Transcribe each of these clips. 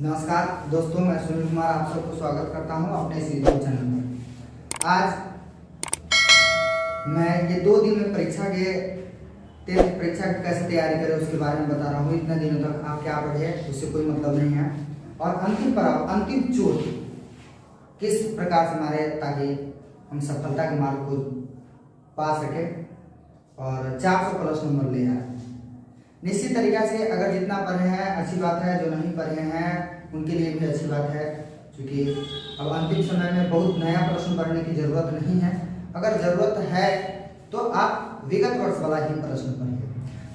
नमस्कार दोस्तों, मैं सुनील कुमार आप सबको स्वागत करता हूं अपने इस यूट्यूब चैनल पर। आज मैं ये 2 दिन में परीक्षा की कैसे तैयारी करें उसके बारे में बता रहा हूं। इतने दिनों तक आप क्या पढ़े उससे कोई मतलब नहीं है, और अंतिम चोट किस प्रकार से मारे ताकि हम सफलता के मार्ग को पा सके और 400 प्लस नंबर ले आए। निश्चित तरीके से अगर जितना पढ़े हैं अच्छी बात है, जो नहीं पढ़े हैं उनके लिए भी अच्छी बात है, क्योंकि अब अंतिम समय में बहुत नया प्रश्न पढ़ने की जरूरत नहीं है। अगर जरूरत है तो आप विगत वर्ष वाला ही प्रश्न पढ़िए।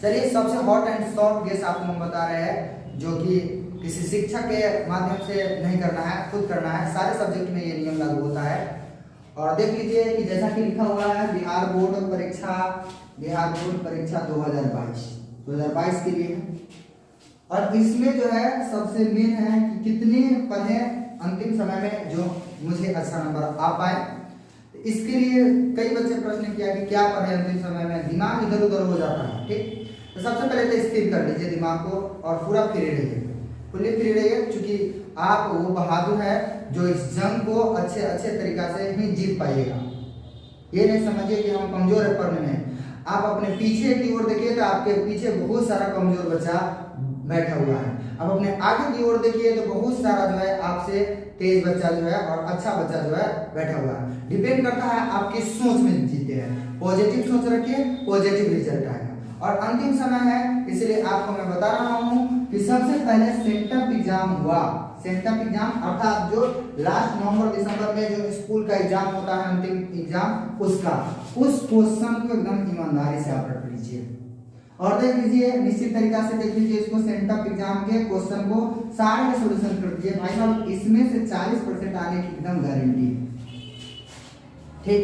चलिए, सबसे हॉट एंड सॉफ्ट गेस आपको हम बता रहे हैं, जो कि किसी शिक्षक के माध्यम से नहीं करना है, खुद करना है। सारे सब्जेक्ट में ये नियम लागू होता है। और देख लीजिए कि जैसा कि लिखा हुआ है बिहार बोर्ड परीक्षा 2022 के लिए है। और इसमें जो है सबसे मेन है कि कितने पढ़े अंतिम समय में जो मुझे अच्छा नंबर आ पाए। इसके लिए कई बच्चे प्रश्न किया कि क्या पढ़े अंतिम समय में, दिमाग इधर उधर हो जाता है। ठीक, तो सबसे पहले तो स्थिर कर लीजिए दिमाग को और पूरा फ्री रहिए, फुल्ली फ्री रहिए, क्योंकि आप वो बहादुर है जो इस जंग को अच्छे तरीका से ही जीत पाइएगा। ये नहीं समझिए कि हम कमजोर है पढ़ने में। आप अपने पीछे की ओर देखिए तो आपके पीछे बहुत सारा कमजोर बच्चा बैठा हुआ है। अब अपने आगे की ओर देखिए तो बहुत सारा जो है आपसे तेज बच्चा जो है और अच्छा बच्चा जो है बैठा हुआ है। डिपेंड करता है आपकी सोच में जीते हैं। पॉजिटिव सोच रखिए, पॉजिटिव रिजल्ट आएगा। और अंतिम समय है, इसलिए आपको मैं बता रहा हूँ कि सबसे पहले सेंटअप एग्जाम हुआ। सेंटअप एग्जाम अर्थात जो लास्ट नवंबर दिसंबर में जो स्कूल का एग्जाम होता है, अंतिम एग्जाम, उस क्वेश्चन को एकदम ईमानदारी से आप रख लीजिए और देख लीजिए। निश्चित तरीका से देख लीजिए इसको, सेंटअप एग्जाम के क्वेश्चन को सारे सॉल्यूशन कर दीजिए। भाई साहब, इसमें से 40% आने की एकदम गारंटी है। ठीक,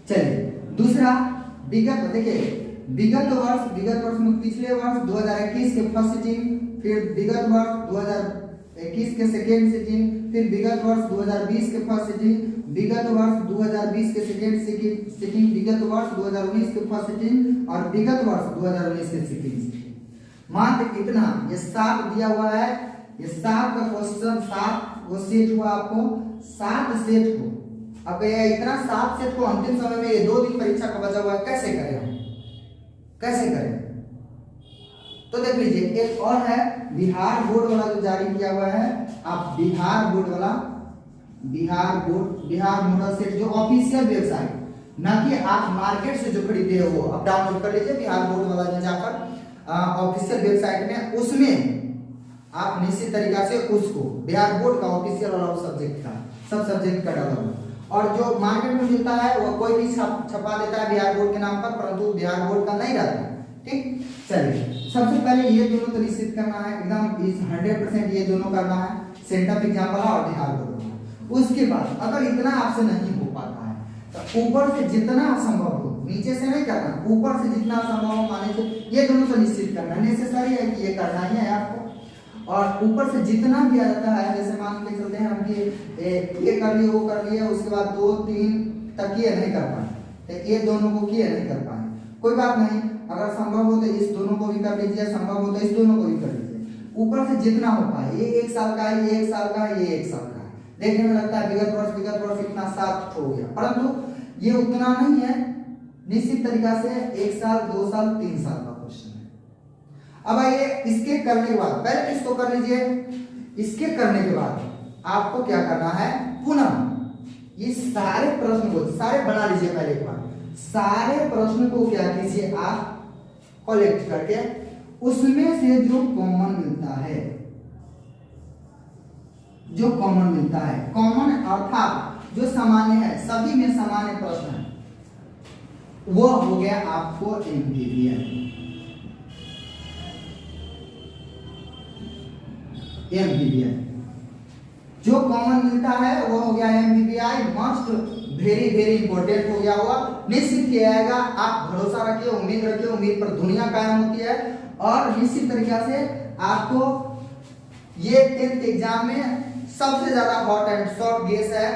चलिए दूसरा विगत वर्ष में पिछले वर्ष 2021 के फर्स्ट सिटिंग, फिर विगत वर्ष 2021 के सेकेंड सिटिंग, फिर विगत वर्ष 2020 के फर्स्ट सिटिंग, विगत वर्ष 2020 के सेकेंड सिटिंग, विगत वर्ष 2019 के फर्स्ट सिटिंग और विगत वर्ष 2019 के सेकेंड सिटिंग। मात्र इतना, ये 7 दिया हुआ है। ये 7 का क्वेश्चन, 7 वो सेट हुआ आपको, 7 सेट को। अब ये इतना 7 सेट को अंतिम समय में ये 2 दिन परीक्षा का बचा हुआ है, कैसे करें हम, कैसे करें? तो देख लीजिए, एक और है बिहार बोर्ड वाला जो जारी किया हुआ है। आप बिहार मॉडल सेट जो ऑफिशियल वेबसाइट, ना कि आप मार्केट से जो खरीदे हो वो आप डाउनलोड कर लीजिए। बिहार बोर्ड वाला में जाकर ऑफिशियल वेबसाइट में, उसमें आप निश्चित तरीका से उसको बिहार बोर्ड का ऑफिशियल वाला सब सब्जेक्ट का डाला हुआ। और जो मार्केट में मिलता है वो कोई भी छपा देता है बिहार बोर्ड के नाम पर, परंतु बिहार बोर्ड का नहीं रहता है। ठीक, चलिए सबसे पहले ये दोनों तो निश्चित करना है, एकदम 100% ये दोनों करना है, सेंटअप एग्जाम वाला और बिहार बोर्ड वाला। उसके बाद अगर इतना आपसे नहीं हो पाता है तो ऊपर से जितना संभव हो, नीचे से नहीं करना, ऊपर से जितना संभव हो, माने तो ये दोनों तो निश्चित करना है, नेसेसरी है कि ये करना ही है आपको। और ऊपर से जितना भी आ जाता है, जैसे मान के चलते हैं हम कि ये कर लिए, वो कर लिए, उसके बाद 2-3 तक ये नहीं कर पाए, तो ये दोनों को किए नहीं कर पाए, कोई बात नहीं। अगर संभव हो तो इस दोनों को भी कर लीजिए, संभव हो तो इस दोनों को भी कर लीजिए। ऊपर से जितना हो पाए, ये 1 साल का है, ये 1 साल का है, ये 1 साल का है। देखने में लगता है विगत वर्ष इतना 7 हो गया, परंतु ये उतना नहीं है। निश्चित तरीका से 1 साल, 2 साल, 3 साल का क्वेश्चन है। अब आइए इसके करने के बाद, पहले इसको कर लीजिए। इसके करने के बाद आपको क्या करना है, पुनः ये सारे प्रश्न को सारे बना लीजिए। पहले एक बार सारे प्रश्न को क्या कीजिए, आप कलेक्ट करके उसमें से जो कॉमन मिलता है, कॉमन अर्थात जो सामान्य है, सभी में सामान्य प्रश्न है, वो हो गया आपको एमपीवीआई। जो कॉमन मिलता है वो हो गया एमपीवीआई। मस्ट वेरी इंपॉर्टेंट हो गया हुआ, निश्चित किया जाएगा। आप भरोसा रखिए, उम्मीद रखिए, उम्मीद पर दुनिया कायम होती है। और निश्चित तरीके से आपको ये 10th एग्जाम में सबसे ज्यादा हॉट एंड सॉफ्ट गेस है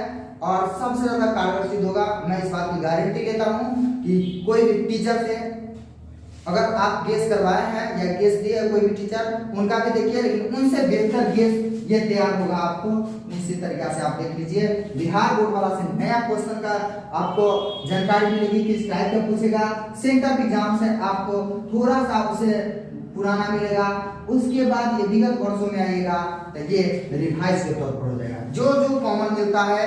और सबसे ज्यादा कारगर सिद्ध होगा। मैं इस बात की गारंटी लेता हूं कि कोई भी टीचर से अगर आप गेस करवाए हैं या गेस दिए है कोई भी टीचर, उनका भी देखिए, लेकिन उनसे बेहतर गेस ये तैयार होगा आपको निश्चित तरीके से। आप देख लीजिए बिहार बोर्ड वाला से नया क्वेश्चन का आपको जानकारी मिलेगी, किस टाइप का पूछेगा। सेंटर एग्जाम से आपको थोड़ा सा उसे पुराना मिलेगा, उसके बाद ये विगत वर्षों में आएगा तो ये रिवाइज के तौर पर हो जाएगा। जो जो कॉमन मिलता है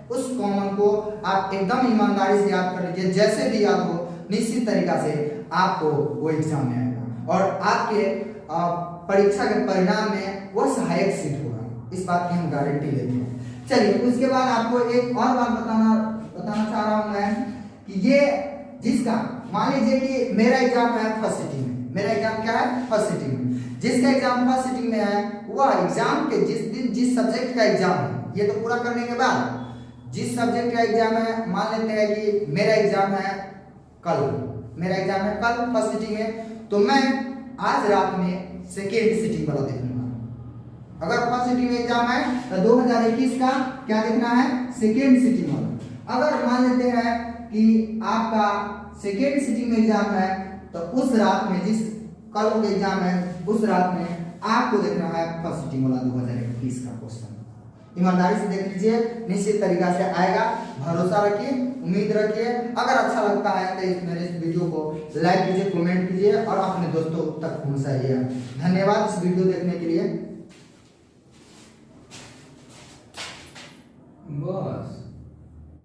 उस कॉमन को आप एकदम ईमानदारी से याद कर लीजिए, जैसे भी याद हो निश्चित तरीका से आपको वो एग्जाम में आएगा और आपके परीक्षा के परिणाम में वो सहायक सिद्ध होगा, इस बात की हम गारंटी लेते हैं। चलिए उसके बाद आपको एक और बात बताना चाह रहा हूं मैं कि ये जिसका मान लीजिए कि मेरा एग्जाम है फर्स्ट सिटिंग में, मेरा एग्जाम क्या है फर्स्ट सिटिंग में, जिसका एग्जाम फर्स्ट सिटिंग में है वह एग्जाम के जिस दिन जिस सब्जेक्ट का एग्जाम है, ये तो पूरा करने के बाद जिस सब्जेक्ट का एग्जाम है, मान लेते हैं कि मेरा एग्जाम है कल, मेरा एग्जाम है कल फर्स्ट सिटिंग में, तो मैं आज रात में सेकेंड सिटिंग वाला देखूंगा। अगर फर्स्ट सिटिंग में एग्जाम है तो 2021 का क्या देखना है, सेकेंड सिटिंग वाला। अगर मान लेते हैं कि आपका सेकेंड सिटिंग में एग्जाम है तो उस रात में जिस कल को एग्जाम है उस रात में आपको देखना है फर्स्ट सिटिंग वाला 2021 का क्वेश्चन। ईमानदारी से देख लीजिए, निश्चित तरीका से आएगा, भरोसा रखिए, उम्मीद रखिए। अगर अच्छा लगता है तो इस मेरे इस वीडियो को लाइक कीजिए, कमेंट कीजिए और अपने दोस्तों तक पहुंचाइए। धन्यवाद इस वीडियो देखने के लिए।